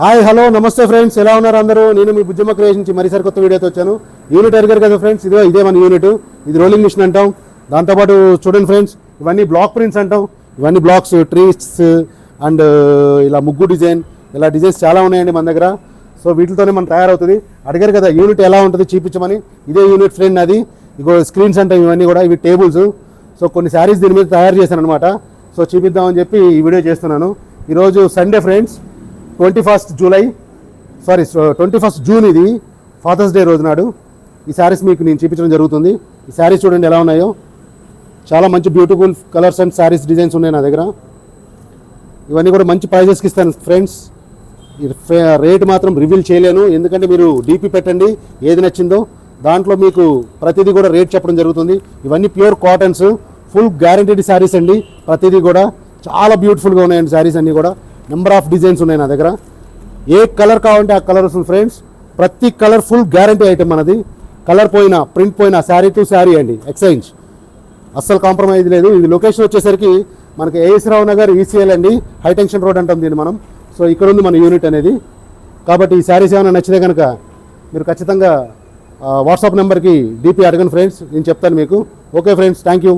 Hi hello నమస్తే friends, ఎలా ఉన్నారు అందరూ? నేను మీ బుజ్జమ్మ క్రియేషన్ నుంచి మరి సరికొత్త వీడియోతో వచ్చాను. యూనిట్ అడిగారు కదా ఫ్రెండ్స్, ఇదే మన యూనిట్. ఇది రోలింగ్ మిషన్ అంటాం. దాంతోపాటు చూడండి ఫ్రెండ్స్, ఇవన్నీ బ్లాక్ ప్రింట్స్ అంటాం. ఇవన్నీ బ్లాక్స్, ట్రీస్ అండ్ ఇలా ముగ్గు డిజైన్, ఇలా డిజైన్స్ చాలా ఉన్నాయండి మన దగ్గర. సో వీటితోనే మనం తయారవుతుంది. అడిగారు కదా యూనిట్ ఎలా ఉంటుంది చూపించమని. ఇదే యూనిట్ ఫ్రెండ్ అది. ఇగో స్క్రీన్స్ అంటాం ఇవన్నీ కూడా. ఇవి టేబుల్స్. సో కొన్ని శారీస్ దీని మీద తయారు చేశాను అనమాట. సో చూపిద్దామని చెప్పి ఈ వీడియో చేస్తున్నాను. ఈరోజు సండే ఫ్రెండ్స్, 21st జూన్. ఇది ఫాదర్స్ డే రోజు నాడు ఈ శారీస్ మీకు నేను చూపించడం జరుగుతుంది. ఈ శారీస్ చూడండి ఎలా ఉన్నాయో. చాలా మంచి beautiful colours and saris designs ఉన్నాయి నా దగ్గర. ఇవన్నీ కూడా మంచి ప్రైజెస్కి ఇస్తాను ఫ్రెండ్స్. రేట్ మాత్రం రివీల్ చేయలేను, ఎందుకంటే మీరు డీపీ పెట్టండి ఏది నచ్చిందో. దాంట్లో మీకు ప్రతిదీ కూడా రేట్ చెప్పడం జరుగుతుంది. ఇవన్నీ pure cottons, full guaranteed saris అండి. ప్రతిదీ కూడా చాలా బ్యూటిఫుల్గా ఉన్నాయండి శారీస్ అన్నీ కూడా. నెంబర్ ఆఫ్ డిజైన్స్ ఉన్నాయి నా దగ్గర. ఏ కలర్ కావాలంటే ఆ కలర్ వస్తుంది ఫ్రెండ్స్. ప్రతి కలర్ ఫుల్ గ్యారంటీ ఐటమ్ మనది. కలర్ పోయినా, ప్రింట్ పోయినా, శారీ టు శారీ అండి, ఎక్స్చేంజ్. అస్సలు కాంప్రమైజ్ లేదు. ఇది లొకేషన్ వచ్చేసరికి మనకి ఏఎస్ రావు నగర్ ఈసీఎల్ అండి, హైటెన్షన్ రోడ్ అంటాం దీన్ని మనం. సో ఇక్కడ ఉంది మన యూనిట్ అనేది. కాబట్టి ఈ శారీస్ ఏమైనా నచ్చితే కనుక మీరు ఖచ్చితంగా వాట్సాప్ నెంబర్కి డీపీ అడగండి ఫ్రెండ్స్, నేను చెప్తాను మీకు. Okay friends, thank you.